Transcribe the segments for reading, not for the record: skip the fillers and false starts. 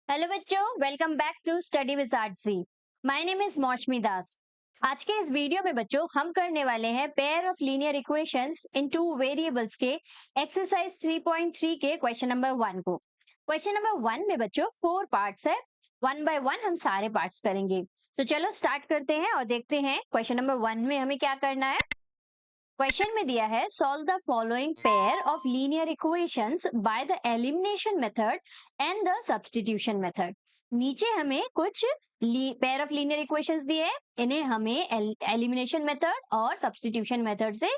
Hello बच्चों, welcome back to study with RG. My name is Mousumi Das. आज के इस वीडियो में बच्चों हम करने वाले हैं pair of linear equations in two variables के एक्सरसाइज 3.3 के क्वेश्चन नंबर 1 को। क्वेश्चन नंबर 1 में बच्चों 4 पार्ट्स है। वन बाय वन हम सारे पार्ट्स करेंगे। तो चलो स्टार्ट करते हैं और देखते हैं क्वेश्चन नंबर 1 में हमें क्या करना है। क्वेश्चन में दिया है solve the following pair of linear equations by the elimination method and the substitution method. नीचे हमें कुछ पेयर ऑफ लीनियर इक्वेशंस दिए हैं, इन्हें हमें एलिमिनेशन मेथड और सब्स्टिट्यूशन मेथड से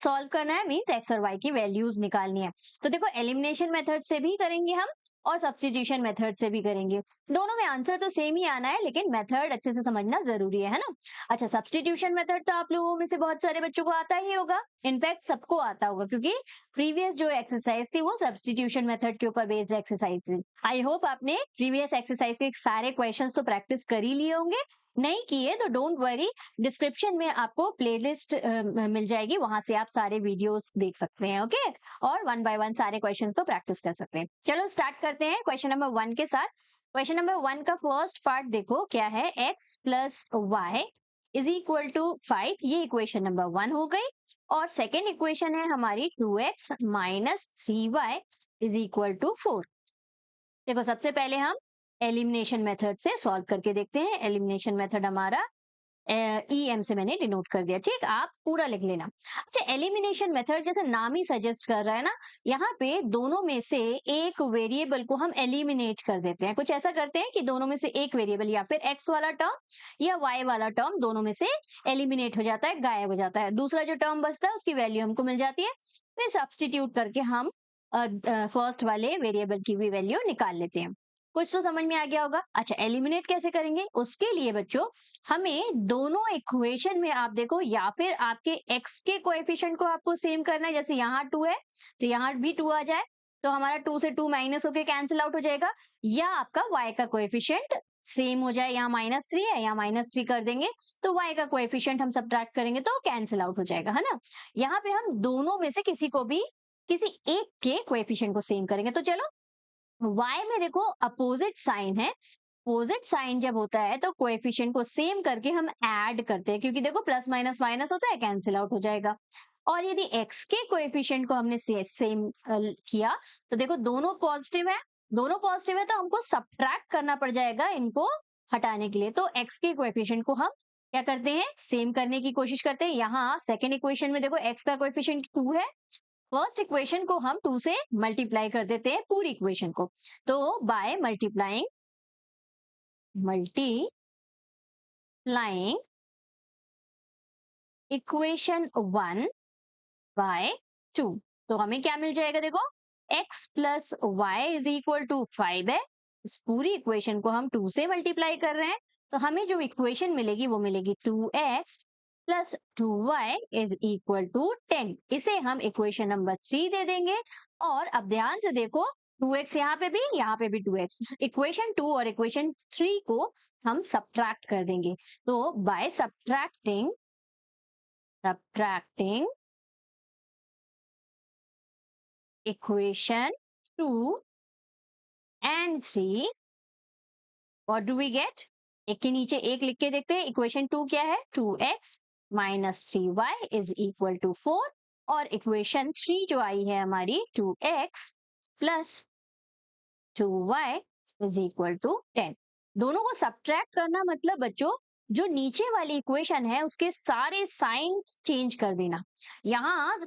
सॉल्व करना है, मींस एक्स और वाई की वैल्यूज निकालनी है। तो देखो एलिमिनेशन मेथड से भी करेंगे हम और सब्स्टिट्यूशन मेथड से भी करेंगे। दोनों में आंसर तो सेम ही आना है, लेकिन मेथड अच्छे से समझना जरूरी है ना। अच्छा, सब्स्टिट्यूशन मेथड तो आप लोगों में से बहुत सारे बच्चों को आता ही होगा, इनफैक्ट सबको आता होगा, क्योंकि प्रीवियस जो एक्सरसाइज थी वो सब्स्टिट्यूशन मेथड के ऊपर बेस्ड एक्सरसाइज थी। आई होप आपने प्रीवियस एक्सरसाइज के सारे क्वेश्चंस तो प्रैक्टिस कर ही लिए होंगे। नहीं किए तो डोंट वरी, डिस्क्रिप्शन में आपको प्लेलिस्ट मिल जाएगी, वहां से आप सारे वीडियोस देख सकते हैं। ओके, और वन बाय वन सारे क्वेश्चंस तो प्रैक्टिस कर सकते हैं। चलो स्टार्ट करते हैं क्वेश्चन नंबर 1 के साथ। क्वेश्चन नंबर 1 का फर्स्ट पार्ट देखो क्या है, x plus y is equal to 5। ये इक्वेशन नंबर 1 हो गई। और सेकेंड इक्वेशन है हमारी 2x minus 3y is equal to 4। देखो सबसे पहले हम एलिमिनेशन मेथड से सॉल्व करके देखते हैं। एलिमिनेशन मेथड हमारा एम से मैंने डिनोट कर दिया, ठीक, आप पूरा लिख लेना। अच्छा, एलिमिनेशन मेथड जैसे नाम ही सजेस्ट कर रहा है ना, यहाँ पे दोनों में से एक वेरिएबल को हम एलिमिनेट कर देते हैं। कुछ ऐसा करते हैं कि दोनों में से एक वेरिएबल या फिर एक्स वाला टर्म या वाई वाला टर्म दोनों में से एलिमिनेट हो जाता है, गायब हो जाता है। दूसरा जो टर्म बचता है उसकी वैल्यू हमको मिल जाती है, फिर सब्सटीट्यूट करके हम फर्स्ट वाले वेरिएबल की भी वैल्यू निकाल लेते हैं। कुछ तो समझ में आ गया होगा। अच्छा, एलिमिनेट कैसे करेंगे, उसके लिए बच्चों हमें दोनों इक्वेशन में आप देखो, या फिर आपके x के कोएफिशिएंट को आपको सेम करना है। जैसे यहाँ 2 है तो यहाँ भी 2 आ जाए, तो हमारा 2 से 2 माइनस होके कैंसिल आउट हो जाएगा। या आपका y का कोएफिशिएंट सेम हो जाए, यहाँ -3 है, यहाँ -3 कर देंगे तो y का कोएफिशिएंट हम सब्ट्रैक्ट करेंगे तो कैंसिल आउट हो जाएगा, है ना। यहाँ पे हम दोनों में से किसी को भी, किसी एक के कोएफिशिएंट को सेम करेंगे। तो चलो, y में देखो अपोजिट साइन है, अपोजिट साइन जब होता है तो कोएफिशिएंट को सेम करके हम ऐड करते हैं, क्योंकि देखो प्लस माइनस माइनस होता है, कैंसिल आउट हो जाएगा। और यदि x के कोएफिशिएंट को हमने सेम किया तो देखो दोनों पॉजिटिव है, दोनों पॉजिटिव है तो हमको सब्ट्रैक्ट करना पड़ जाएगा इनको हटाने के लिए। तो x के कोएफिशिएंट को हम क्या करते हैं, सेम करने की कोशिश करते हैं। यहाँ सेकेंड इक्वेशन में देखो x का कोएफिशिएंट 2 है, फर्स्ट इक्वेशन को हम 2 से मल्टीप्लाई कर देते हैं पूरी इक्वेशन को। तो बाय मल्टीप्लाइंग इक्वेशन 1 बाय 2, तो हमें क्या मिल जाएगा, देखो x plus y is equal to 5 है। इस पूरी इक्वेशन को हम 2 से मल्टीप्लाई कर रहे हैं, तो हमें जो इक्वेशन मिलेगी वो मिलेगी 2x plus 2y is equal to 10। इसे हम इक्वेशन नंबर 3 दे देंगे। और अब ध्यान से देखो, 2x यहाँ पे भी 2x, इक्वेशन 2 और इक्वेशन 3 को हम सब्ट्रैक्ट कर देंगे। तो by subtracting equation 2 and 3, what do we get? एक के नीचे एक लिख के देखते हैं। इक्वेशन 2 क्या है, 2x minus 3y is equal to 4। और इक्वेशन 3 जो आई है हमारी, 2x plus 2y is equal to 10। दोनों को सब्ट्रैक्ट करना मतलब बच्चों, जो नीचे वाली इक्वेशन है उसके सारे साइन चेंज कर देना। यहाँ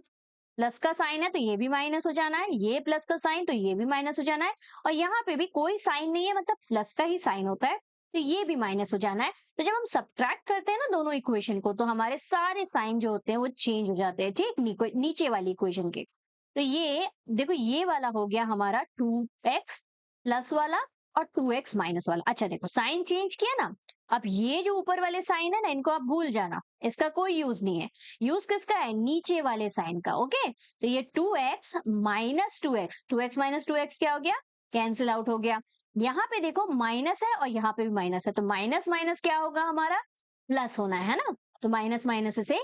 प्लस का साइन है तो ये भी माइनस हो जाना है, ये प्लस का साइन तो ये भी माइनस हो जाना है, और यहाँ पे भी कोई साइन नहीं है, मतलब प्लस का ही साइन होता है तो ये भी माइनस हो जाना है। तो जब हम सब्ट्रैक्ट करते हैं ना दोनों इक्वेशन को, तो हमारे सारे साइन जो होते हैं वो चेंज हो जाते हैं, ठीक, नीचे वाली इक्वेशन के। तो ये देखो, ये वाला हो गया हमारा 2x प्लस वाला और 2x माइनस वाला। अच्छा देखो, साइन चेंज किया ना, अब ये जो ऊपर वाले साइन है ना, इनको आप भूल जाना, इसका कोई यूज नहीं है। यूज किसका है, नीचे वाले साइन का। ओके, तो ये 2x minus 2x, 2x minus 2x क्या हो गया, कैंसिल आउट हो गया। यहाँ पे देखो माइनस है और यहाँ पे भी माइनस है, तो माइनस माइनस क्या होगा हमारा, प्लस होना है ना। तो माइनस माइनस से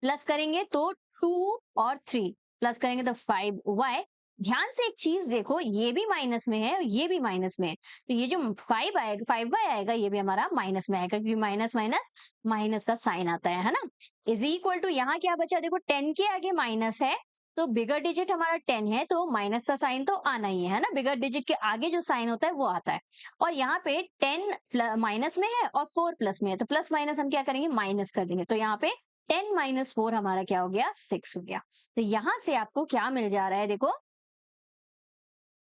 प्लस करेंगे तो 2 और 3 प्लस करेंगे तो 5y ध्यान से एक चीज देखो, ये भी माइनस में है और ये भी माइनस में है, तो ये जो 5 आएगा, 5y आएगा, ये भी हमारा माइनस में आएगा, क्योंकि माइनस माइनस माइनस का साइन आता है ना। इज इक्वल टू, यहाँ क्या बचा देखो, 10 के आगे माइनस है, तो बिगर डिजिट हमारा 10 है, तो माइनस का साइन तो आना ही है ना, बिगर डिजिट के आगे जो साइन होता है वो आता है। और यहाँ पे 10 माइनस में है और 4 प्लस में है, तो प्लस माइनस हम क्या करेंगे, माइनस कर देंगे, तो यहाँ पे 10 माइनस 4 हमारा क्या हो गया, 6 हो गया। तो यहाँ से आपको क्या मिल जा रहा है, देखो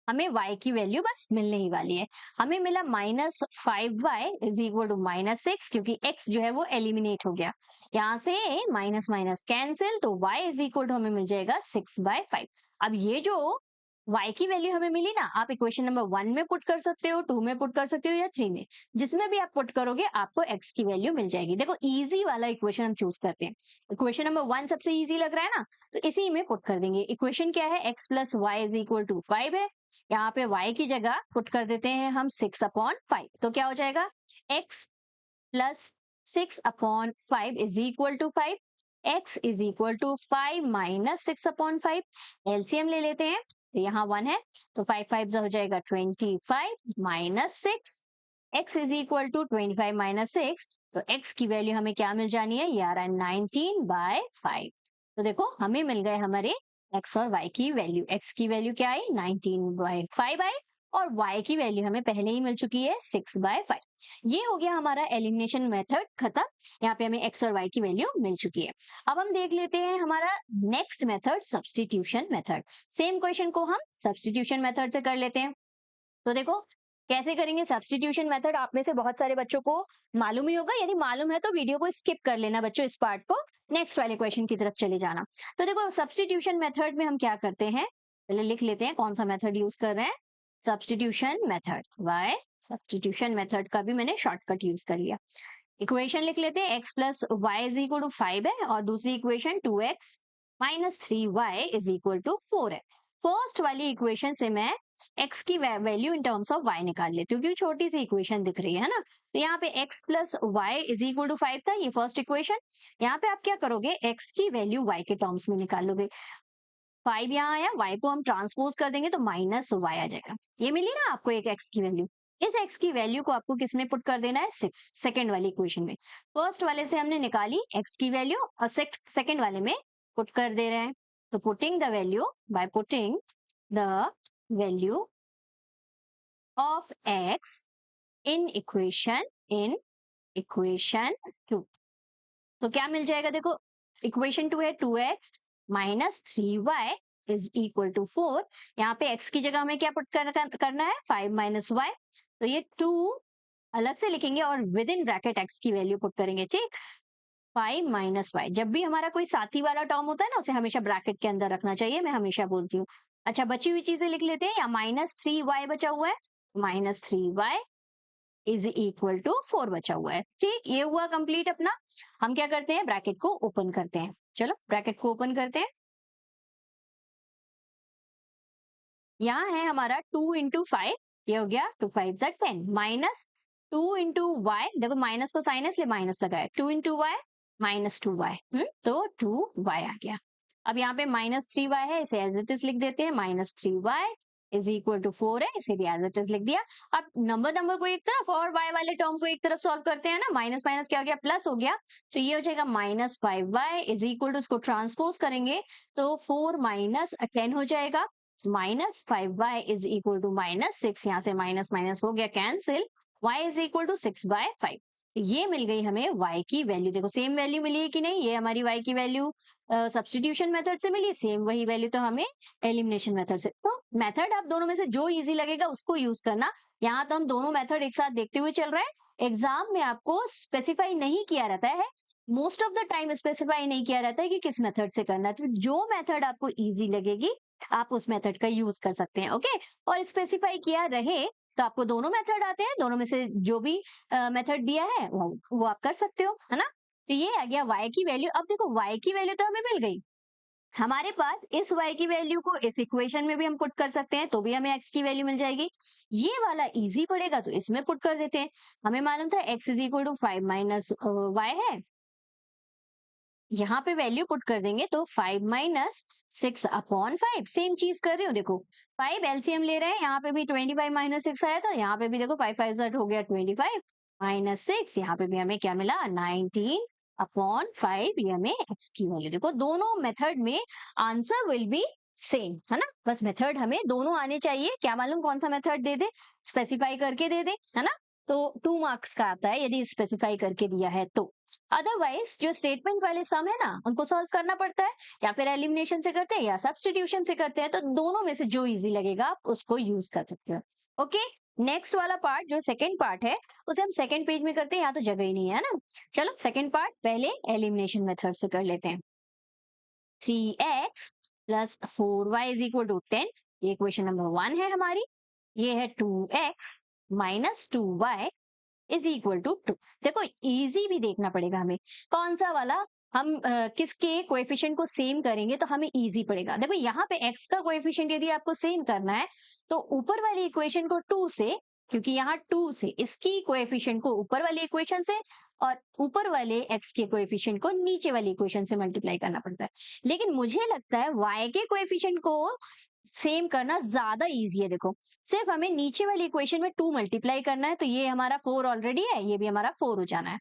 हमें y की वैल्यू बस मिलने ही वाली है। हमें मिला -5y इज इक्वल टू -6, क्योंकि x जो है वो एलिमिनेट हो गया, यहाँ से माइनस माइनस कैंसिल, तो y इज इक्वल टू हमें मिल जाएगा 6/5। अब ये जो y की वैल्यू हमें मिली ना, आप इक्वेशन नंबर 1 में पुट कर सकते हो, 2 में पुट कर सकते हो या 3 में, जिसमें भी आप पुट करोगे आपको x की वैल्यू मिल जाएगी। देखो इजी वाला इक्वेशन हम चूज करते हैं, इक्वेशन नंबर 1 सबसे इजी लग रहा है ना, तो इसी में पुट कर देंगे। इक्वेशन क्या है, x plus y is equal to 5 है, यहाँ पे y की जगह पुट कर देते हैं हम 6/5, तो क्या हो जाएगा, x plus 6/5 is equal to 5, x is equal to 5 minus 6/5, LCM ले लेते हैं, तो यहाँ 1 है, तो 5 5 हो जाएगा 25 minus 6, x is equal to 25 minus 6, तो x की वैल्यू हमें क्या मिल जानी है, ये आ रहा है 19/5। तो देखो हमें मिल गए हमारे x और y की वैल्यू, x की वैल्यू क्या आई, 19/5 आई, और y की वैल्यू हमें पहले ही मिल चुकी है 6/5। ये हो गया हमारा एलिमिनेशन मेथड खत्म, यहाँ पे हमें x और y की वैल्यू मिल चुकी है। अब हम देख लेते हैं हमारा next method, substitution method. Same question को हम सब्स्टिट्यूशन मेथड से कर लेते हैं। तो देखो कैसे करेंगे सब्स्टिट्यूशन मेथड, आप में से बहुत सारे बच्चों को मालूम ही होगा, यदि मालूम है तो वीडियो को स्किप कर लेना बच्चों, इस पार्ट को, नेक्स्ट वाले क्वेश्चन की तरफ चले जाना। तो देखो सब्स्टिट्यूशन मेथड में हम क्या करते हैं, पहले लिख लेते हैं कौन सा मेथड यूज कर रहे हैं, substitution method, y substitution method का भी मैंने शॉर्टकट यूज कर लिया। इक्वेशन लिख लेते हैं, x plus y is equal to 5 है, और दूसरी equation 2x minus 3y is equal to 4 है। फर्स्ट वाली इक्वेशन से मैं x की value in terms of y निकाल लेती हूँ, क्योंकि छोटी सी इक्वेशन दिख रही है ना। तो यहाँ पे x plus y is equal to 5 था, ये फर्स्ट इक्वेशन। यहाँ पे आप क्या करोगे, x की वैल्यू y के टर्म्स में निकालोगे, 5 यहाँ आया, y को हम ट्रांसपोज कर देंगे तो माइनस y आ जाएगा। ये मिली ना आपको एक x की वैल्यू, इस x की वैल्यू को आपको किस में पुट कर देना है, 6, सेकंड वाली इक्वेशन में। फर्स्ट वाले से हमने निकाली x की वैल्यू और सेकंड वाले में पुट कर दे रहे हैं। तो putting the value, by putting the value of x in equation 2, तो क्या मिल जाएगा, देखो इक्वेशन 2 है 2x minus 3y is equal to 4। यहाँ पे x की जगह हमें क्या पुट करना है, 5 माइनस वाई, तो ये 2 अलग से लिखेंगे और विद इन ब्रैकेट x की वैल्यू पुट करेंगे, ठीक। 5 माइनस वाई, जब भी हमारा कोई साथी वाला टर्म होता है ना, उसे हमेशा ब्रैकेट के अंदर रखना चाहिए, मैं हमेशा बोलती हूँ। अच्छा बची हुई चीजें लिख लेते हैं, या -3y बचा हुआ है, -3y इज इक्वल टू 4 बचा हुआ है, ठीक। ये हुआ कंप्लीट अपना। हम क्या करते हैं, ब्रैकेट को ओपन करते हैं, चलो ब्रैकेट को ओपन करते हैं। यहाँ है हमारा 2 इंटू 5, ये हो गया 2 5 10, माइनस 2 इंटू वाई, देखो माइनस का साइन है इसलिए माइनस लगाया, 2 इंटू वाई माइनस 2y, तो 2y आ गया। अब यहाँ पे -3y है, इसे एज इट इज लिख देते हैं, -3y इज इक्वल टू 4 है, इसे भी एज इट इज लिख दिया। अब नंबर को एक तरफ और y वाले टर्म को एक तरफ सॉल्व करते हैं ना, माइनस माइनस क्या हो गया, प्लस हो गया, तो ये हो जाएगा -5y इज इक्वल टू, उसको ट्रांसपोज करेंगे तो 4 माइनस 10 हो जाएगा, -5y इज इक्वल टू -6, यहाँ से माइनस माइनस हो गया cancel, y is equal to 6/5। ये मिल गई हमें y की वैल्यू, देखो सेम वैल्यू मिली है कि नहीं, ये हमारी y की वैल्यू सब्स्टिट्यूशन मेथड से मिली, सेम वही वैल्यू तो हमें एलिमिनेशन मेथड से। तो मेथड आप दोनों में से जो इजी लगेगा उसको यूज करना। यहाँ तो हम दोनों मेथड एक साथ देखते हुए चल रहे हैं, एग्जाम में आपको स्पेसिफाई नहीं किया रहता है, most of the time specify नहीं किया रहता है कि किस मेथड से करना है, तो जो मेथड आपको इजी लगेगी आप उस मेथड का यूज कर सकते हैं, ओके। और स्पेसिफाई किया रहे तो आपको दोनों मेथड आते हैं, दोनों में से जो भी मेथड दिया है वो आप कर सकते हो, है ना। तो ये आ गया y की वैल्यू। अब देखो y की वैल्यू तो हमें मिल गई, हमारे पास इस y की वैल्यू को इस इक्वेशन में भी हम पुट कर सकते हैं, तो भी हमें x की वैल्यू मिल जाएगी। ये वाला इजी पड़ेगा तो इसमें पुट कर देते हैं, हमें मालूम था x is equal to 5 minus y है, यहाँ पे वैल्यू पुट कर देंगे तो 5 माइनस 6/5 सेम चीज कर रही हूँ। देखो 5 एलसीएम ले रहे हैं, यहाँ पे भी 25 माइनस 6 आया था, यहाँ पे भी देखो 5 5 हो गया 25 माइनस 6, यहाँ पे भी हमें क्या मिला 19/5, ये हमें एक्स की वैल्यू। देखो दोनों मेथड में आंसर विल बी सेम, है ना। बस मेथड हमें दोनों आने चाहिए, क्या मालूम कौन सा मेथड दे दे, स्पेसिफाई करके दे दे, है ना। तो 2 मार्क्स का आता है यदि स्पेसिफाई करके दिया है तो। अदरवाइज जो स्टेटमेंट वाले सम है ना उनको सॉल्व करना पड़ता है, या फिर एलिमिनेशन से करते हैं या सब्स्टिट्यूशन से करते हैं, तो दोनों में से जो इजी लगेगा आप उसको यूज कर सकते हो। ओके, नेक्स्ट वाला पार्ट जो सेकंड पार्ट है उसे हम सेकंड पेज में करते हैं, यहाँ तो जगह ही नहीं है ना। चलो सेकंड पार्ट पहले एलिमिनेशन मेथड से कर लेते हैं। 3x plus 4y is equal to 10, ये इक्वेशन नंबर 1 है हमारी। ये है 2x minus 2y is equal to 2। देखो इजी भी देखना पड़ेगा हमें, कौन सा वाला हम किसके कोएफिशिएंट को सेम करेंगे तो हमें इजी पड़ेगा। देखो यहाँ पे x का कोएफिशिएंट यदि आपको सेम करना है तो ऊपर वाली इक्वेशन को 2 से, क्योंकि यहाँ 2 से इसकी कोएफिशिएंट को ऊपर वाली इक्वेशन से और ऊपर वाले x के कोएफिशिएंट को नीचे वाली इक्वेशन से मल्टीप्लाई करना पड़ता है। लेकिन मुझे लगता है y के कोएफिशिएंट को सेम करना ज्यादा इजी है। देखो सिर्फ हमें नीचे वाली इक्वेशन में 2 मल्टीप्लाई करना है, तो ये हमारा 4 ऑलरेडी है, ये भी हमारा 4 हो जाना है।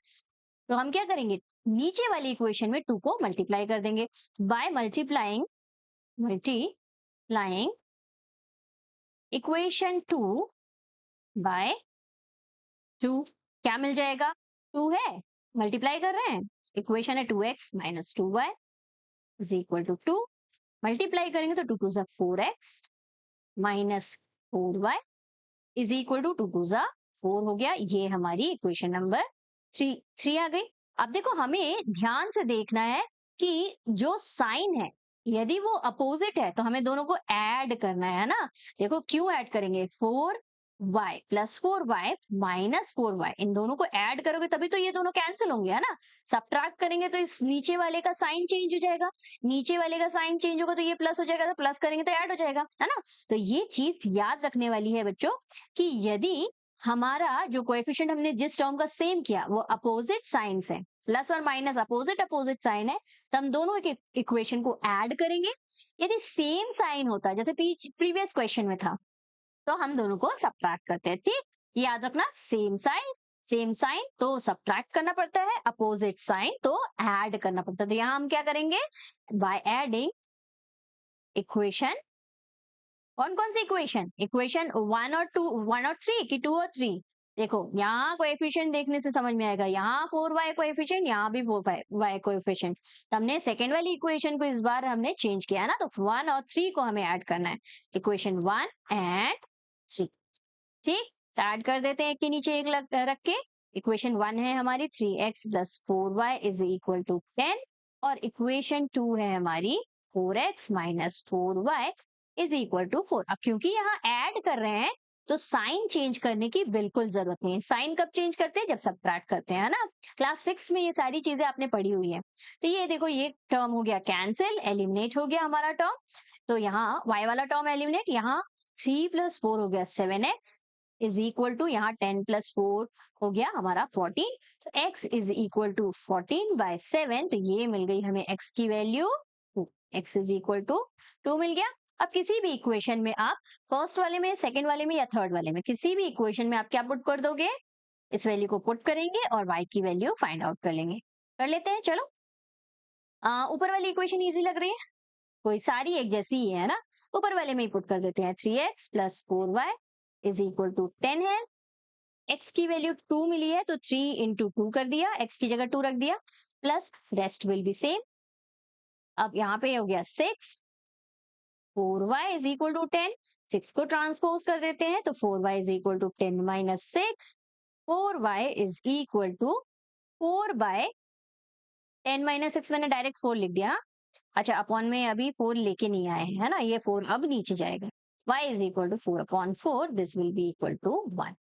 तो हम क्या करेंगे, नीचे वाली इक्वेशन में 2 को मल्टीप्लाई कर देंगे बाय मल्टीप्लाइंग इक्वेशन 2 बाय 2। क्या मिल जाएगा, 2 है, मल्टीप्लाई कर रहे हैं, इक्वेशन है 2x minus 2y is equal to 2, multiply करेंगे तो 2 2 जा 4x minus 4y is equal to 2 2 जा 4 हो गया। ये हमारी इक्वेशन नंबर 3 आ गई। अब देखो हमें ध्यान से देखना है कि जो साइन है यदि वो अपोजिट है तो हमें दोनों को ऐड करना है ना। देखो क्यों ऐड करेंगे, 4y plus 4y minus 4y, इन दोनों को ऐड करोगे तभी तो ये दोनों कैंसिल होंगे, है ना। सब्ट्रैक्ट करेंगे तो इस नीचे वाले का साइन चेंज हो जाएगा, नीचे वाले का साइन चेंज होगा तो ये प्लस हो जाएगा, तो प्लस करेंगे तो ऐड हो जाएगा, है ना। तो ये चीज याद रखने वाली है बच्चों कि यदि हमारा जो कोएफिशिएंट हमने जिस टर्म का सेम किया वो अपोजिट साइंस है, प्लस और माइनस अपोजिट अपोजिट साइन है, तो हम दोनों के इक्वेशन को ऐड करेंगे। यदि सेम साइन होता जैसे प्रीवियस क्वेश्चन में था तो हम दोनों को सब्ट्रैक्ट करते हैं, ठीक। याद रखना, सेम साइन तो सब्ट्रैक्ट करना पड़ता है, अपोजिट साइन तो ऐड करना पड़ता है। तो यहाँ हम क्या करेंगे, बाय एडिंग इक्वेशन, कौन कौन सी इक्वेशन, इक्वेशन 1 और 2, 1 और 3 की 2 और 3। देखो यहाँ कोएफिशिएंट देखने से समझ में आएगा, यहाँ 4y कोएफिशिएंट, यहाँ भी 4y कोएफिशिएंट। तो हमने सेकेंड वाली इक्वेशन को इस बार हमने चेंज किया ना, तो 1 और 3 को हमें ऐड करना है, इक्वेशन 1 एंड 3, ठीक। तो ऐड कर देते हैं एक के नीचे एक रख के। इक्वेशन 1 है हमारी 3x plus 4y is equal to 10, और इक्वेशन 2 है हमारी 4x minus 4y is equal to 4। अब क्योंकि यहाँ ऐड कर रहे हैं तो साइन चेंज करने की बिल्कुल जरूरत नहीं है। साइन कब चेंज करते हैं, जब सब्ट्रैक्ट करते हैं, है ना। क्लास 6 में ये सारी चीजें आपने पढ़ी हुई है। तो ये देखो ये टर्म हो गया कैंसिल, एलिमिनेट हो गया हमारा टर्म। तो यहाँ y वाला टर्म एलिमिनेट, यहाँ 3 प्लस 4 हो गया 7x इज इक्वल टू, यहाँ 10 प्लस 4 हो गया हमारा 14, तो x इज इक्वल टू 14/7। तो ये मिल गई हमें x की value 2, x is equal to 2 मिल गया। अब किसी भी इक्वेशन में आप फर्स्ट वाले में, सेकंड वाले में या थर्ड वाले में, किसी भी इक्वेशन में आप क्या पुट कर दोगे, इस वैल्यू को पुट करेंगे और y की वैल्यू फाइंड आउट कर लेंगे। कर लेते हैं, चलो। ऊपर वाली इक्वेशन इजी लग रही है, कोई सारी एक जैसी ही है ना। ऊपर वाले में ही पुट कर देते हैं, 3x plus 4y is equal to 10 है, x की वैल्यू 2 मिली है तो 3 इंटू 2 कर दिया, x की जगह 2 रख दिया, plus rest will be same. अब यहाँ पे हो गया 6, 4y इज इक्वल टू 10, 6 को ट्रांसपोज कर देते हैं तो 4y is equal to 10 minus 6, 4y is equal to 4 by 10 minus 6, मैंने डायरेक्ट 4 लिख दिया। अच्छा अपॉन में अभी 4 लेके नहीं आए हैं, है ना, ये 4 अब नीचे जाएगा। y is equal to 4/4, this will be equal to 1।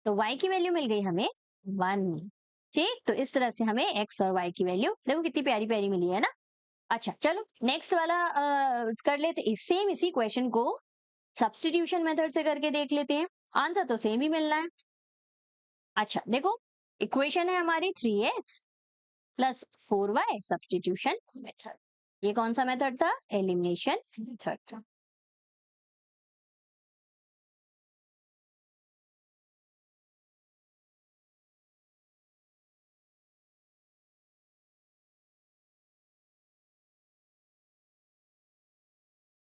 तो y की वैल्यू मिल गई हमें 1, ठीक। तो इस तरह से हमें x और y की वैल्यू देखो कितनी प्यारी प्यारी मिली है ना। अच्छा चलो नेक्स्ट वाला कर लेते, सेम इसी क्वेश्चन को सब्स्टिट्यूशन मेथड से करके देख लेते हैं, आंसर तो सेम ही मिलना है। अच्छा देखो इक्वेशन है हमारी 3x plus 4y substitution method. ये कौन सा मेथड था? एलिमिनेशन मेथड था।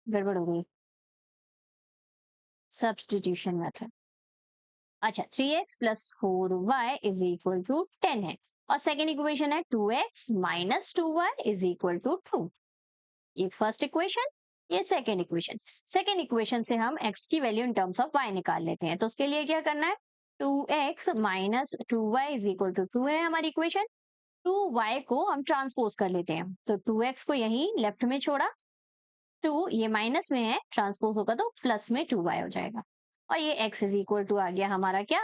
गड़बड़ हो गई। Substitution method. अच्छा, 3x plus 4y is equal to 10 है, और सेकेंड इक्वेशन है 2x minus 2y is equal to 2। ये फर्स्ट इक्वेशन, ये सेकेंड इक्वेशन। सेकेंड इक्वेशन से हम x की value in terms of y निकाल लेते हैं, तो उसके लिए क्या करना है? 2x minus 2y is equal to 2 है हमारी इक्वेशन। 2y को हम ट्रांसपोज कर लेते हैं, तो 2x को यहीं लेफ्ट में छोड़ा, 2 ये माइनस में है, ट्रांसपोज होगा तो प्लस में 2y हो जाएगा, और ये x इज इक्वल टू आ गया हमारा क्या?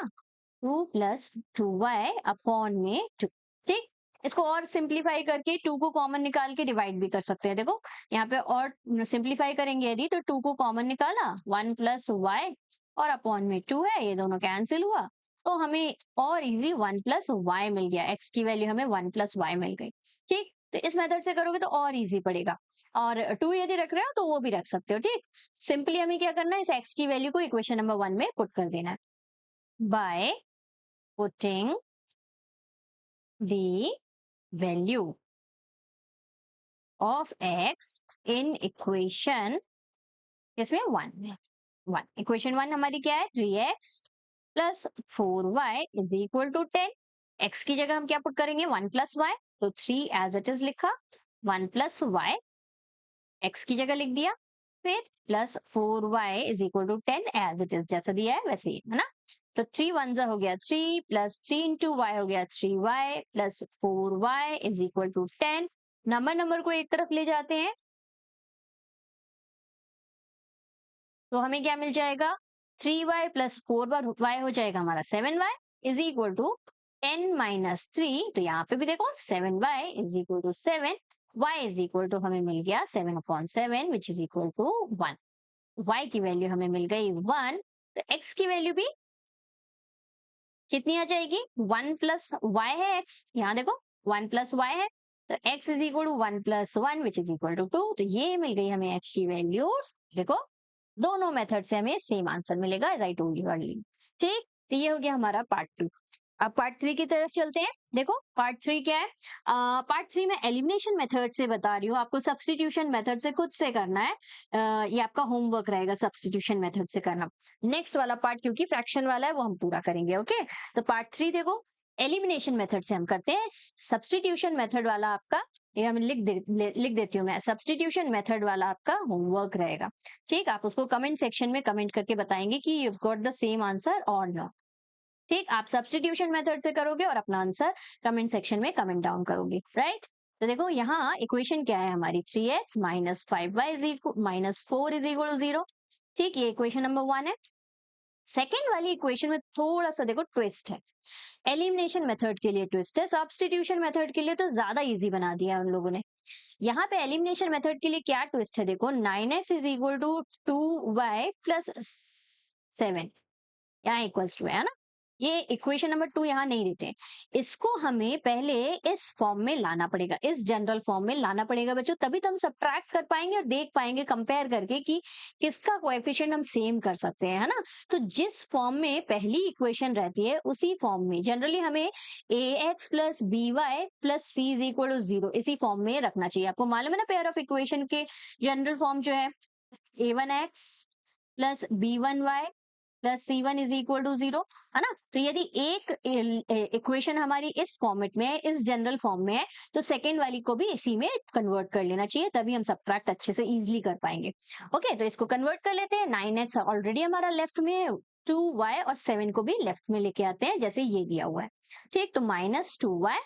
2 प्लस 2y अपॉन में 2। ठीक, इसको और सिंप्लीफाई करके 2 को कॉमन निकाल के डिवाइड भी कर सकते हैं। देखो यहाँ पे और सिंप्लीफाई करेंगे यदि, तो 2 को कॉमन निकाला, 1 प्लस वाई और अपॉन में 2 है, ये दोनों कैंसिल हुआ, तो हमें और इजी 1 प्लस वाई मिल गया। x की वैल्यू हमें 1 प्लस वाई मिल गई। ठीक, तो इस मेथड से करोगे तो और इजी पड़ेगा, और 2 यदि रख रहे हो तो वो भी रख सकते हो। ठीक, सिंपली हमें क्या करना है, इस x की वैल्यू को इक्वेशन नंबर 1 में पुट कर देना है bye putting the value of x in equation, इसमें 1 में 1, इक्वेशन 1 हमारी क्या है? 3x plus 4y is equal to 10। x की जगह हम क्या पुट करेंगे? 1 प्लस y, तो 3 एज इट इज लिखा, 1 प्लस y x की जगह लिख दिया, फिर plus 4y is equal to 10 as it is, जैसा दिया है वैसे ही है ना। तो 3 वन जा हो गया 3, प्लस 3 इंटू वाई हो गया 3y plus 4y is equal to 10। Number को एक तरफ ले जाते हैं, तो हमें क्या मिल जाएगा? 3y प्लस 4y हो जाएगा हमारा 7y is equal to 10 minus 3, तो यहाँ पे भी देखो 7y is equal to 7, y is equal to हमें मिल गया 7/7 which is equal to 1। y की वैल्यू हमें मिल गई 1, तो x की वैल्यू भी कितनी आ जाएगी? 1 प्लस वाई है x, यहाँ देखो 1 प्लस वाई है, तो x is equal to 1 plus 1 which is equal to 2, तो ये मिल गई हमें x की वैल्यू। देखो दोनों मेथड से हमें सेम आंसर मिलेगा, as I told you early. ठीक, तो ये हो गया हमारा पार्ट 2। अब पार्ट 3 की तरफ चलते हैं। देखो पार्ट 3 क्या है? पार्ट 3 में एलिमिनेशन मेथड से बता रही हूँ, आपको सब्स्टिट्यूशन मेथड से खुद से करना है। ये आपका होमवर्क रहेगा सब्स्टिट्यूशन मेथड से करना। नेक्स्ट वाला पार्ट क्योंकि फ्रैक्शन वाला है वो हम पूरा करेंगे। ओके, तो पार्ट 3 देखो एलिमिनेशन मेथड से हम करते हैं। सब्स्टिट्यूशन मेथड वाला आपका, ये हम लिख देती हूँ मैं, सब्स्टिट्यूशन मेथड वाला आपका होमवर्क रहेगा। ठीक, आप उसको कमेंट सेक्शन में कमेंट करके बताएंगे कि you got the same answer और नॉट। ठीक, आप सब्स्टिट्यूशन मेथड से करोगे और अपना आंसर कमेंट सेक्शन में कमेंट डाउन करोगे, राइट। तो देखो यहाँ इक्वेशन क्या है हमारी? 3x minus 5y is equal minus 4 is equal to 0। ठीक, ये इक्वेशन नंबर 1 है। सेकेंड वाली इक्वेशन में थोड़ा सा देखो ट्विस्ट है। एलिमिनेशन मेथड के लिए ट्विस्ट है, सब्स्टिट्यूशन मेथड के लिए तो ज्यादा इजी बना दिया है उन लोगों ने। यहाँ पे एलिमिनेशन मेथड के लिए क्या ट्विस्ट है? देखो 9x is equal to 2y plus 7, यहाँ इक्वल्स टू है ना। ये इक्वेशन नंबर 2 यहाँ नहीं देते, इसको हमें पहले इस फॉर्म में लाना पड़ेगा, इस जनरल फॉर्म में लाना पड़ेगा बच्चों, तभी तो हम सब्ट्रैक्ट कर पाएंगे और देख पाएंगे कंपेयर करके कि किसका कोएफिशिएंट हम सेम कर सकते हैं, है ना। तो जिस फॉर्म में पहली इक्वेशन रहती है उसी फॉर्म में जनरली हमें ax plus by plus c is equal to 0 इसी फॉर्म में रखना चाहिए। आपको मालूम है ना पेयर ऑफ इक्वेशन के जनरल फॉर्म जो है a1x plus b1y plus C1 is equal to 0, है ना। तो यदि एक इक्वेशन हमारी इस फॉर्मेट में है, इस जनरल फॉर्म में है, तो सेकेंड वाली को भी इसी में कन्वर्ट कर लेना चाहिए, तभी हम सब्ट्रैक्ट अच्छे से इजीली कर पाएंगे। ओके, तो इसको कन्वर्ट कर लेते हैं। 9x ऑलरेडी हमारा लेफ्ट में है, 2y और 7 को भी लेफ्ट में लेके आते हैं जैसे ये दिया हुआ है। ठीक, तो माइनस 2y,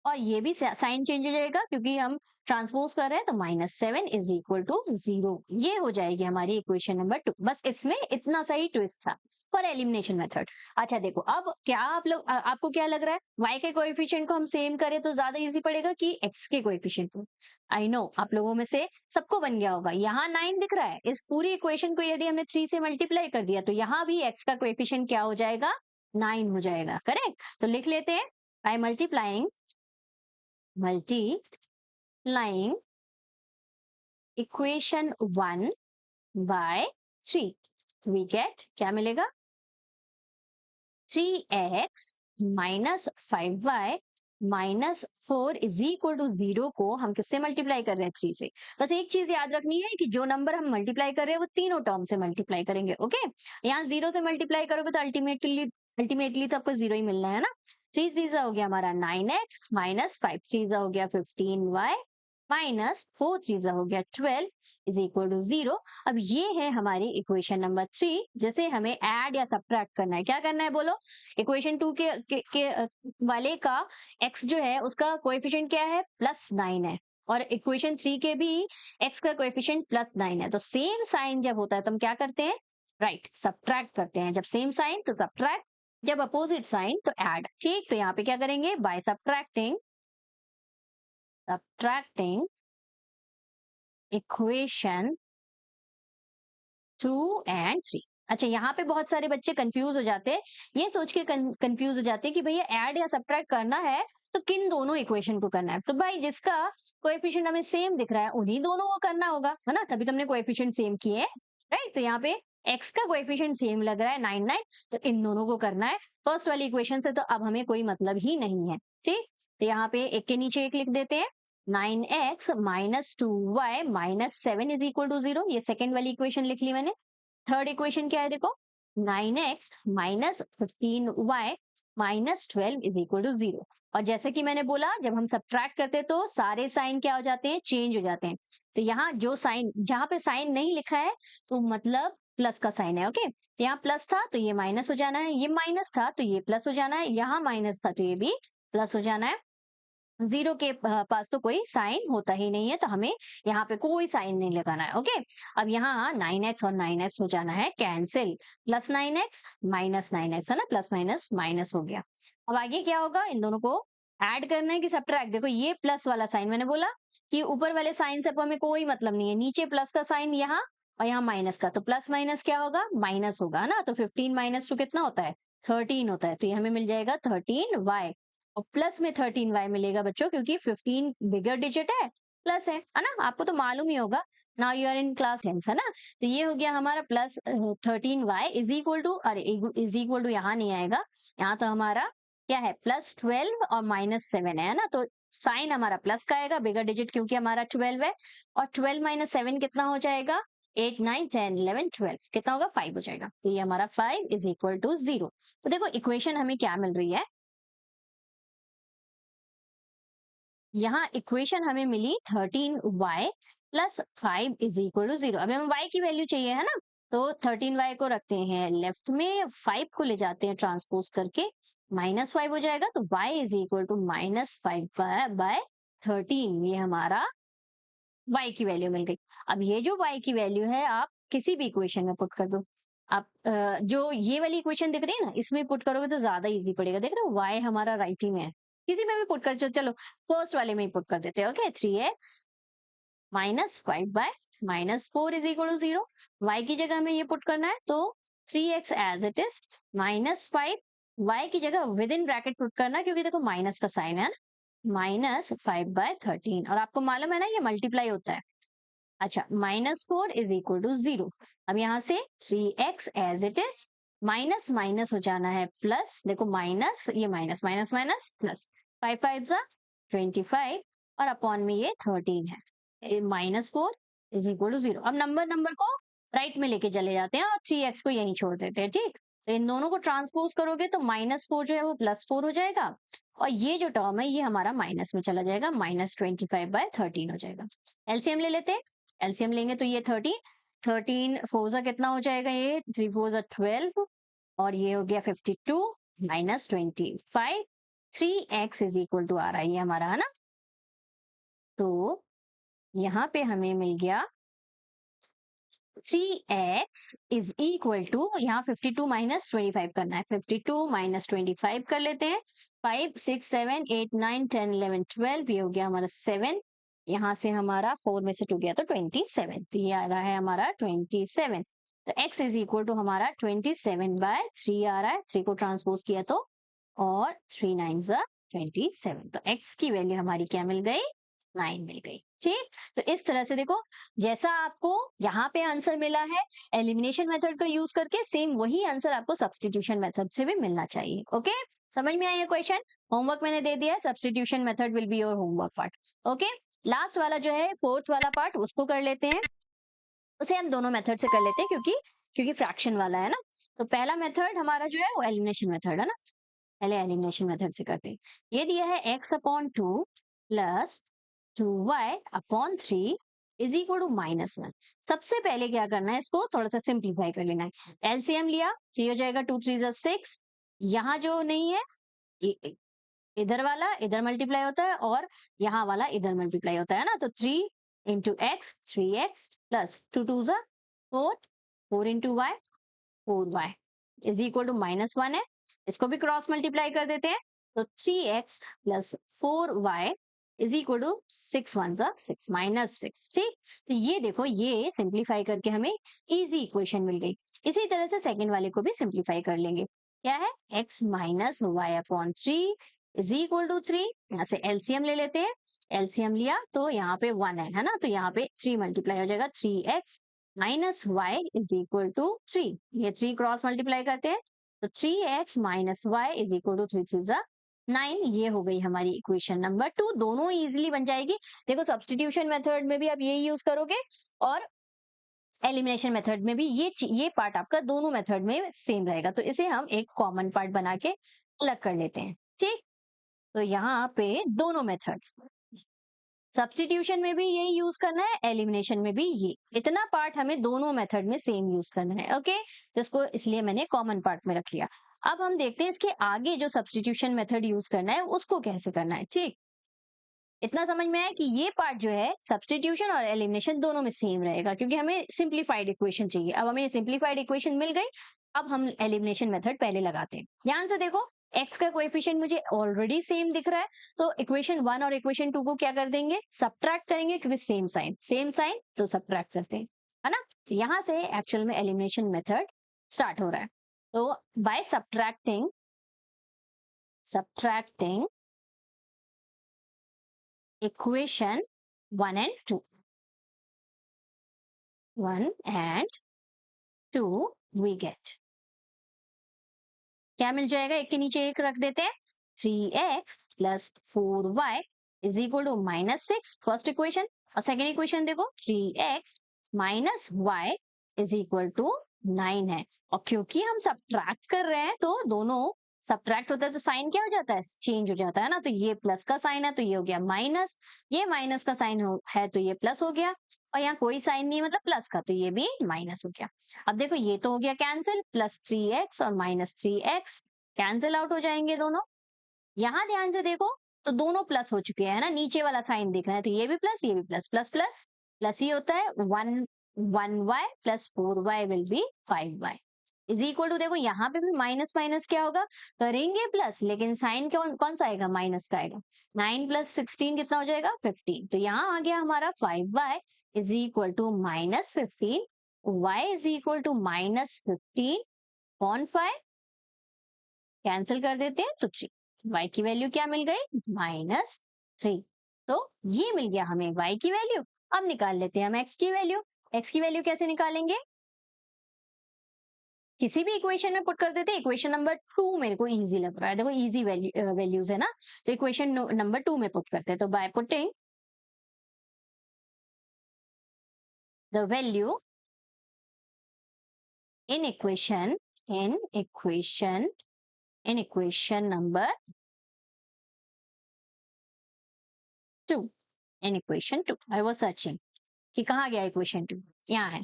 और ये भी साइन चेंज हो जाएगा क्योंकि हम ट्रांसपोज कर रहे हैं, तो -7 इज इक्वल टू 0, ये हो जाएगी हमारी इक्वेशन नंबर 2। बस इसमें इतना सा ही ट्विस्ट था फॉर एलिमिनेशन मेथड। अच्छा देखो अब क्या आप लोग आपको क्या लग रहा है? y के कोएफिशिएंट को हम सेम करें तो ज्यादा इजी पड़ेगा कि x के कोएफिशिएंट को? आई नो आप लोगों में से सबको बन गया होगा। यहाँ 9 दिख रहा है, इस पूरी इक्वेशन को यदि हमने 3 से मल्टीप्लाई कर दिया तो यहाँ भी x का कोएफिशिएंट क्या हो जाएगा? 9 हो जाएगा, करेक्ट। तो लिख लेते हैं, by multiplying multiplying equation 1 by 3, we get क्या मिलेगा 3x minus 5y minus 4 is equal to 0 को हम किससे मल्टीप्लाई कर रहे हैं 3 से। बस एक चीज याद रखनी है कि जो नंबर हम मल्टीप्लाई कर रहे हैं वो तीनों टर्म से मल्टीप्लाई करेंगे। ओके, यहाँ 0 से मल्टीप्लाई करोगे तो अल्टीमेटली तो आपको 0 ही मिलना है ना। 3 3 हो गया हमारा 9x माइनस 5 3 हो गया 15y माइनस 4 3 हो गया 12 इज इक्वल टू 0। अब ये है हमारी इक्वेशन नंबर 3 जिसे हमें ऐड या सब्ट्रैक्ट करना है। क्या करना है बोलो, इक्वेशन 2 के वाले का x जो है उसका कोएफिशिएंट क्या है +9 है, और इक्वेशन 3 के भी x का कोएफिशिएंट +9 है। तो सेम साइन जब होता है तो हम क्या करते हैं, राइट, सब्ट्रैक्ट करते हैं। जब सेम साइन तो सब्ट्रैक्ट, जब अपोजिट साइन तो ऐड। ठीक, तो यहाँ पे क्या करेंगे, बाय सब्ट्रैक्टिंग इक्वेशन 2 एंड 3। अच्छा, यहाँ पे बहुत सारे बच्चे कंफ्यूज हो जाते हैं, ये सोच के कंफ्यूज हो जाते हैं कि भैया ऐड या सब्ट्रैक्ट करना है तो किन दोनों इक्वेशन को करना है। तो भाई जिसका कोएफिशिएंट हमें सेम दिख रहा है उन्हीं दोनों को करना होगा, है ना, तभी तुमने कोएफिशिएंट सेम किए हैं, राइट। तो यहाँ पे x का कोएफिशिएंट सेम लग रहा है 9 तो इन दोनों को करना है। फर्स्ट वाली इक्वेशन से तो अब हमें कोई मतलब ही नहीं है। ठीक, तो यहाँ पे एक के नीचे एक लिख देते हैं, 9x minus 2y minus 7 is equal to 0। ये सेकेंड वाली इक्वेशन लिख ली मैंने। थर्ड इक्वेशन क्या है देखो, 9x minus 15y minus 12 is equal to 0। और जैसे कि मैंने बोला जब हम सब्ट्रैक्ट करते हैं तो सारे साइन क्या हो जाते हैं, चेंज हो जाते हैं। तो यहाँ जो साइन, जहां पे साइन नहीं लिखा है तो मतलब प्लस का साइन है। ओके, तो यहाँ प्लस था तो ये माइनस हो जाना है, ये माइनस था तो ये प्लस हो जाना है, यहाँ माइनस था तो ये भी प्लस हो जाना है। 0 के पास तो कोई साइन होता ही नहीं है, तो हमें यहाँ पे कोई साइन नहीं लगाना है। ओके, अब यहाँ 9x और 9x हो जाना है cancel, plus 9x minus 9x है ना, प्लस माइनस माइनस हो गया। अब आगे क्या होगा, इन दोनों को ऐड करना है कि सब्ट्रैक्ट। देखो ये प्लस वाला साइन मैंने बोला कि ऊपर वाले साइन से अब हमें कोई मतलब नहीं है, नीचे प्लस का साइन यहाँ और यहाँ माइनस का, तो प्लस माइनस क्या होगा, माइनस होगा ना। तो 15 माइनस 2 कितना होता है, 13 होता है। तो ये हमें मिल जाएगा 13y, और प्लस में 13y मिलेगा बच्चों, क्योंकि 15 बिगर डिजिट है, प्लस है ना, आपको तो मालूम ही होगा, now you are in class 10th, है ना। तो ये हो गया हमारा plus 13y is equal to, अरे इज इक्वल टू यहाँ नहीं आएगा, यहाँ तो हमारा क्या है +12 और -7 है ना। तो साइन हमारा प्लस का आएगा, बिगर डिजिट क्योंकि हमारा 12 है, और 12 माइनस 7 कितना हो जाएगा, 8 9 10 11 12 कितना होगा, 5 हो जाएगा। तो ये हमारा 5 इज इक्वल टू 0। तो देखो इक्वेशन हमें क्या मिल रही है, यहाँ इक्वेशन हमें मिली 13y plus 5 is equal to 0। अभी हमें y की वैल्यू चाहिए है ना, तो 13y को रखते हैं लेफ्ट में, 5 को ले जाते हैं ट्रांसपोज करके, -5 हो जाएगा। तो y is equal to -5 by 13, ये हमारा y की वैल्यू मिल गई। अब ये जो y की वैल्यू है आप किसी भी इक्वेशन में पुट कर दो। आप जो ये वाली इक्वेशन दिख रही है ना, इसमें पुट करोगे तो ज्यादा इजी पड़ेगा। देख रहे हो y हमारा राइट ही में है, किसी में भी पुट कर, चलो फर्स्ट वाले में ही पुट कर देते हैं। Okay, 3x minus 5 by -4 is equal to 0। y की जगह हमें ये पुट करना है, तो 3x as it is -5, y की जगह विद इन ब्रैकेट पुट करना, क्योंकि देखो माइनस का साइन है ना, -5/13, और आपको मालूम है ना ये मल्टीप्लाई होता है। अच्छा, -4 इज इक्वल टू 0। अब यहाँ से 3x as it is, minus minus हो जाना है प्लस, देखो माइनस, ये माइनस माइनस माइनस प्लस, 5 5 जा 25, और अपॉन में ये 13 है, -4 इज इक्वल टू 0। अब नंबर को राइट में लेके चले जाते हैं और 3x को यहीं छोड़ देते हैं। ठीक, तो इन दोनों को ट्रांसपोज करोगे तो -4 जो है वो +4 हो जाएगा, और ये जो टर्म है ये हमारा माइनस में चला जाएगा, -25/13 हो जाएगा। एलसीएम ले लेते हैं, एलसीएम लेंगे तो ये 13 4 जा कितना हो जाएगा, ये 3 4 जा 12, और ये हो गया 52 -25, 3x इज इक्वल टू आ रहा है ये हमारा, है ना। तो यहाँ पे हमें मिल गया 3x इज इक्वल टू, यहाँ 52 -25 करना है, 52 -25 कर लेते हैं, 5 6 7 8 9 10 11 12, ये हो गया हमारा 7, यहाँ से हमारा 4 में से 2 गया तो 27, तो ये आ रहा है हमारा 27। तो x इज इक्वल टू हमारा 27/3 आ रहा है, 3 को ट्रांसपोज किया तो, और 3 9 जा 27। तो x की वैल्यू हमारी क्या मिल गई, 9 मिल गई। ठीक, तो इस तरह से देखो, जैसा आपको यहाँ पे आंसर मिला है एलिमिनेशन मेथड का यूज करके, सेम वही आंसर आपको सब्स्टिट्यूशन मेथड से भी मिलना चाहिए। ओके, समझ में आया क्वेश्चन? होमवर्क मैंने दे दिया है, substitution method will be your homework part. Okay, last वाला जो है फोर्थ वाला पार्ट, उसको कर लेते हैं। उसे हम दोनों मेथड से कर लेते हैं, क्योंकि क्योंकि फ्रैक्शन वाला है ना। तो पहला मेथड हमारा जो है वो एलिमिनेशन मेथड है ना, पहले एलिमिनेशन मेथड से करते हैं। ये दिया है x/2 plus 2y/3 is equal to -1। सबसे पहले क्या करना है, इसको थोड़ा सा सिंप्लीफाई कर लेना है। एलसीएम लिया तो ये हो जाएगा 2 3 6। यहाँ जो नहीं है, इधर वाला इधर मल्टीप्लाई होता है और यहाँ वाला इधर मल्टीप्लाई होता है ना। तो 3 into x 3x plus 2 2 4, 4 into y 4y is equal to -1 है। इसको भी क्रॉस मल्टीप्लाई कर देते हैं। तो 3x plus 4y is equal to 6 1 6 -6। ठीक, तो ये देखो, ये सिंप्लीफाई करके हमें इजी इक्वेशन मिल गई। इसी तरह से सेकंड वाले को भी सिंप्लीफाई कर लेंगे। क्या है, x minus y upon 3 is equal to 3। यहाँ से एलसीएम ले लेते हैं। एलसीएम लिया तो यहाँ पे 1 है ना, तो यहाँ पे 3 मल्टीप्लाई हो जाएगा। 3x minus y is equal to 3। ये 3 क्रॉस मल्टीप्लाई करते हैं तो 3x minus y is equal to 3 3 9। ये हो गई हमारी इक्वेशन नंबर 2। दोनों इजीली बन जाएगी। देखो, सब्स्टिट्यूशन मेथड में भी आप यही यूज करोगे और एलिमिनेशन मेथड में भी ये पार्ट आपका दोनों मेथड में सेम रहेगा। तो इसे हम एक कॉमन पार्ट बना के अलग कर लेते हैं। ठीक, तो यहाँ पे दोनों मेथड, सब्स्टिट्यूशन में भी यही यूज करना है, एलिमिनेशन में भी ये, इतना पार्ट हमें दोनों मेथड में सेम यूज करना है। ओके, जिसको इसलिए मैंने कॉमन पार्ट में रख लिया। अब हम देखते हैं इसके आगे जो सब्स्टिट्यूशन मेथड यूज करना है उसको कैसे करना है। ठीक, इतना समझ में आया कि ये पार्ट जो है सब्स्टिट्यूशन और एलिमिनेशन दोनों में सेम रहेगा, क्योंकि हमें सिंप्लीफाइड इक्वेशन चाहिए। अब हमें सिंप्लीफाइड इक्वेशन मिल गई। अब हम एलिमिनेशन मेथड पहले लगाते हैं। ध्यान से देखो, x का कोएफिशिएंट मुझे ऑलरेडी सेम दिख रहा है, तो इक्वेशन 1 और इक्वेशन 2 को क्या कर देंगे, सब्ट्रैक्ट करेंगे, क्योंकि सेम साइन तो सब्ट्रैक्ट करते हैं, है ना। तो यहाँ से एक्चुअल में एलिमिनेशन मेथड स्टार्ट हो रहा है। तो by subtracting equation 1 and 2, 1 and 2 we get, क्या मिल जाएगा, एक के नीचे एक रख देते हैं। 3x plus 4y is equal to -6 first equation. और सेकेंड इक्वेशन देखो, 3x minus y is equal to 9 है। और क्योंकि हम सब्ट्रैक्ट कर रहे हैं तो दोनों सब्ट्रैक्ट होता है तो साइन क्या हो जाता है, चेंज हो जाता है ना। तो ये प्लस का साइन है तो ये हो गया माइनस, ये माइनस का साइन है तो ये प्लस हो गया, और यहाँ कोई साइन नहीं है मतलब प्लस का, तो ये भी माइनस हो गया। अब देखो, ये तो हो गया कैंसिल, प्लस 3x और माइनस 3x कैंसिल आउट हो जाएंगे दोनों। यहाँ ध्यान से देखो, तो दोनों प्लस हो चुके हैं ना, नीचे वाला साइन दिख रहा है, तो ये भी प्लस ये भी प्लस, प्लस प्लस प्लस ही होता है। 1y plus 4y will be 5y is equal to, देखो यहाँ पे भी माइनस माइनस क्या होगा, करेंगे प्लस, लेकिन साइन कौन सा आएगा, माइनस का आएगा। 9 प्लस 16 कितना हो जाएगा, 15। तो यहाँ आ गया हमारा 5y is equal to -15, y is equal to -15 upon 5, cancel कर देते हैं तो 3। y की वैल्यू क्या मिल गई, -3। तो ये मिल गया हमें y की वैल्यू। अब निकाल लेते हैं हम x की वैल्यू। x की वैल्यू कैसे निकालेंगे, किसी भी इक्वेशन में पुट कर देते हैं। इक्वेशन नंबर 2 मेरे को इजी लग रहा है, देखो इजी वैल्यूज है ना, तो इक्वेशन नंबर 2 में पुट करते हैं। तो by putting the value in equation in equation in equation number 2, in equation 2 I was searching कि कहाँ गया इक्वेशन 2, यहाँ है।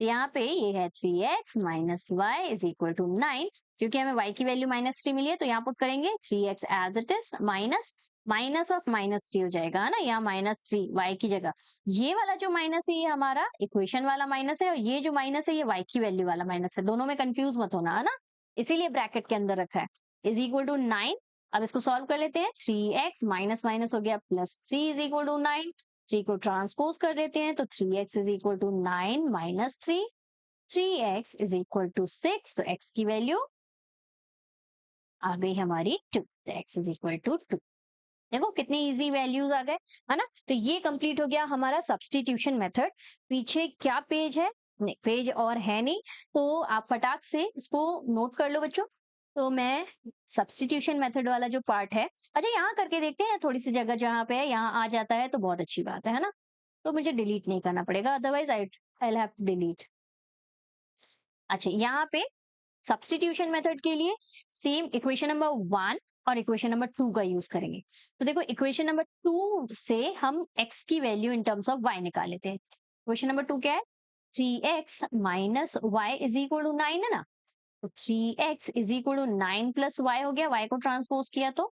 तो यहाँ पे ये है 3x minus y is equal to 9। क्योंकि हमें y की वैल्यू -3 मिली है तो यहाँ पुट करेंगे 3x as it is minus minus of -3 हो जाएगा, है ना, यहाँ -3 y की जगह। ये वाला जो माइनस है ये हमारा इक्वेशन वाला माइनस है, और ये जो माइनस है ये y की वैल्यू वाला माइनस है। दोनों में कंफ्यूज मत होना, है ना, इसीलिए ब्रैकेट के अंदर रखा है। Is equal to 9। अब इसको सॉल्व कर लेते हैं। 3x माइनस माइनस हो गया +3 इज इक्वल टू 9। 3 को ट्रांसपोज कर देते हैं तो 3x is equal to 9 minus 3, 3x is equal to 6। तो x की वैल्यू आ गई हमारी 2, तो x इज इक्वल टू 2। देखो कितनी इजी वैल्यूज आ गए, है ना। तो ये कंप्लीट हो गया हमारा सब्स्टिट्यूशन मेथड। पीछे क्या पेज है, नहीं पेज और है नहीं, तो आप फटाक से इसको नोट कर लो बच्चों। तो मैं सब्स्टिट्यूशन मेथड वाला जो पार्ट है, अच्छा यहाँ करके देखते हैं, थोड़ी सी जगह जहाँ पे है यहाँ आ जाता है तो बहुत अच्छी बात है ना। तो मुझे डिलीट नहीं करना पड़ेगा, otherwise I will have to delete. अच्छा यहाँ पे सब्स्टिट्यूशन मेथड के लिए सेम इक्वेशन नंबर 1 और इक्वेशन नंबर 2 का यूज करेंगे। तो देखो इक्वेशन नंबर 2 से हम x की value in terms of y निकाल लेते हैं। इक्वेशन नंबर 2 क्या है, 3x minus y is equal to 9 है ना। तो 3x is equal to 9 plus y हो गया, y को ट्रांसपोज किया तो,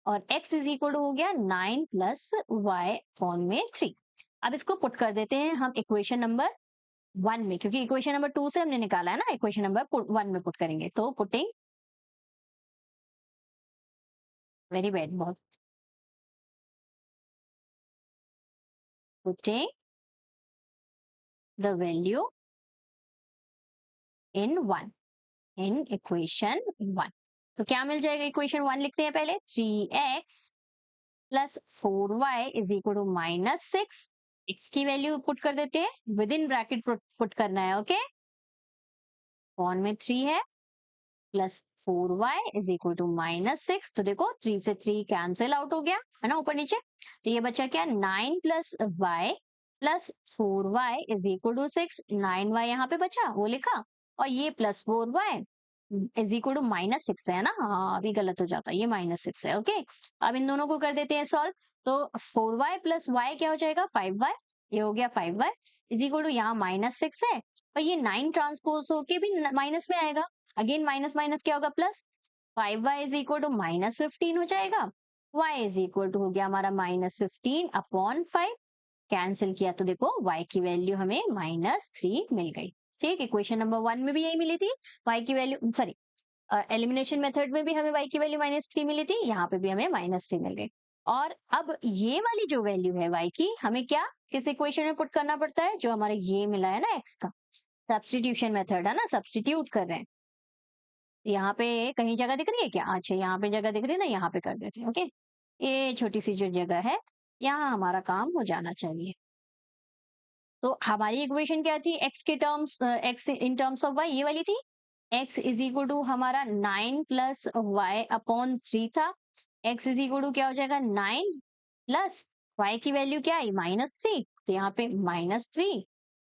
और x इज इक्वल टू हो गया 9 प्लस वाई अपॉन में 3। अब इसको पुट कर देते हैं हम इक्वेशन नंबर 1 में, क्योंकि इक्वेशन नंबर 2 से हमने निकाला है ना, इक्वेशन नंबर 1 में पुट करेंगे। तो पुटिंग, वेरी बैड, बहुत, putting the value in 1 in equation 1। तो क्या मिल जाएगा, इक्वेशन 1 लिखते हैं पहले, 3x plus 4y is equal to minus 6। x की वैल्यू पुट कर देते हैं, विद इन ब्रैकेट पुट करना है, ओके। अपॉन में 3 है, plus 4y is equal to minus 6। तो देखो 3 से 3 कैंसिल आउट हो गया है ना, ऊपर नीचे। तो ये बचा क्या, 9 plus y plus 4y is equal to 6। 9y यहाँ पे बचा, वो लिखा, और ये plus 4y is equal to minus 6 है ना, हाँ अभी गलत हो जाता, ये माइनस 6 है, ओके। अब इन दोनों को कर देते हैं सॉल्व। तो 4y प्लस y क्या हो जाएगा, 5y, ये हो गया 5y इज इक्वल टू, यहाँ माइनस 6 है, और ये 9 ट्रांसपोज होके भी माइनस में आएगा, अगेन माइनस माइनस क्या होगा, plus. 5y is equal to minus 15 हो जाएगा, y इज इक्वल टू हो गया हमारा माइनस 15 अपॉन 5। कैंसिल किया तो देखो y की वैल्यू हमें -3 मिल गई। ठीक, इक्वेशन नंबर 1 में भी यही मिली थी, y की वैल्यू, सॉरी एलिमिनेशन मेथड में भी हमें y की वैल्यू -3 मिली थी, यहाँ पे भी हमें -3 मिल गई। और अब ये वाली जो वैल्यू है y की, हमें क्या किस इक्वेशन में पुट करना पड़ता है, जो हमारे ये मिला है ना x का, सब्स्टिट्यूशन मेथड है ना, सब्स्टिट्यूट कर रहे हैं। यहाँ पे कहीं जगह दिख रही है क्या, अच्छा यहाँ पे जगह दिख रही है ना, यहाँ पे कर देते हैं, ओके। ये छोटी सी जो जगह है, यहाँ हमारा काम हो जाना चाहिए। तो हमारी इक्वेशन क्या थी, x के terms, x in terms of y, ये वाली थी। x इज इक्वल टू हमारा 9 प्लस वाई अपॉन 3 था। x इज इक्वल टू क्या हो जाएगा, 9 प्लस y की वैल्यू क्या है, -3, तो यहाँ पे -3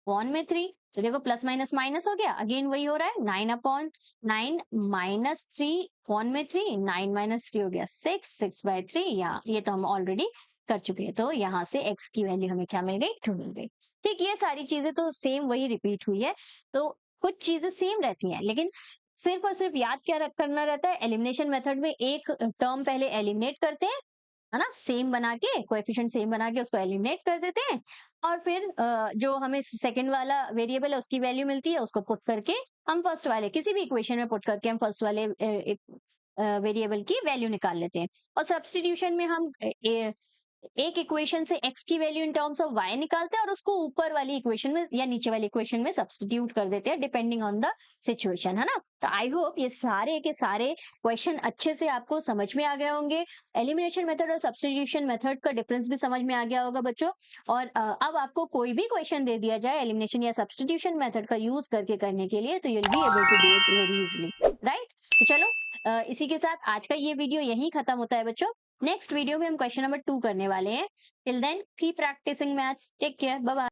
अपॉन में 3। तो देखो प्लस माइनस माइनस हो गया, अगेन वही हो रहा है, 9 अपॉन 9 -3 अपॉन में 3, 9 माइनस 3 हो गया 6, 6/3, या ये तो हम ऑलरेडी कर चुके हैं। तो यहाँ से x की वैल्यू हमें क्या मिल गई, 2 मिल गई। ठीक, ये सारी चीजें तो सेम वही रिपीट हुई है, तो कुछ चीजें सेम रहती हैं, लेकिन सिर्फ और सिर्फ याद क्या करना रहता है, एलिमिनेशन मेथड में एक टर्म पहले एलिमिनेट करते हैं, है ना, सेम बना के, कोएफिशिएंट सेम बना के उसको एलिमिनेट कर देते हैं, और फिर जो हमें सेकंड वाला वेरिएबल है उसकी वैल्यू मिलती है, उसको पुट करके हम फर्स्ट वाले किसी भी इक्वेशन में पुट करके हम फर्स्ट वाले वेरिएबल की वैल्यू निकाल लेते हैं। और सब्स्टिट्यूशन में हम एक इक्वेशन से x की value in terms of y निकालते हैं, और उसको ऊपर वाली इक्वेशन में या नीचे वाली इक्वेशन में सब्स्टिट्यूट कर देते हैं, डिपेंडिंग ऑन द सिचुएशन, है ना। तो आई होप ये सारे के सारे क्वेश्चन अच्छे से आपको समझ में आ गए होंगे। एलिमिनेशन मेथड और सब्स्टिट्यूशन मेथड का डिफरेंस भी समझ में आ गया होगा बच्चों। और अब आपको कोई भी क्वेश्चन दे दिया जाए एलिमिनेशन या सब्स्टिट्यूशन मेथड का यूज करके करने के लिए, तो you will be able to do it very easily, right. तो चलो इसी के साथ आज का ये वीडियो यहीं खत्म होता है बच्चों। नेक्स्ट वीडियो में हम क्वेश्चन नंबर 2 करने वाले हैं। Till then keep practicing maths, take care, bye bye.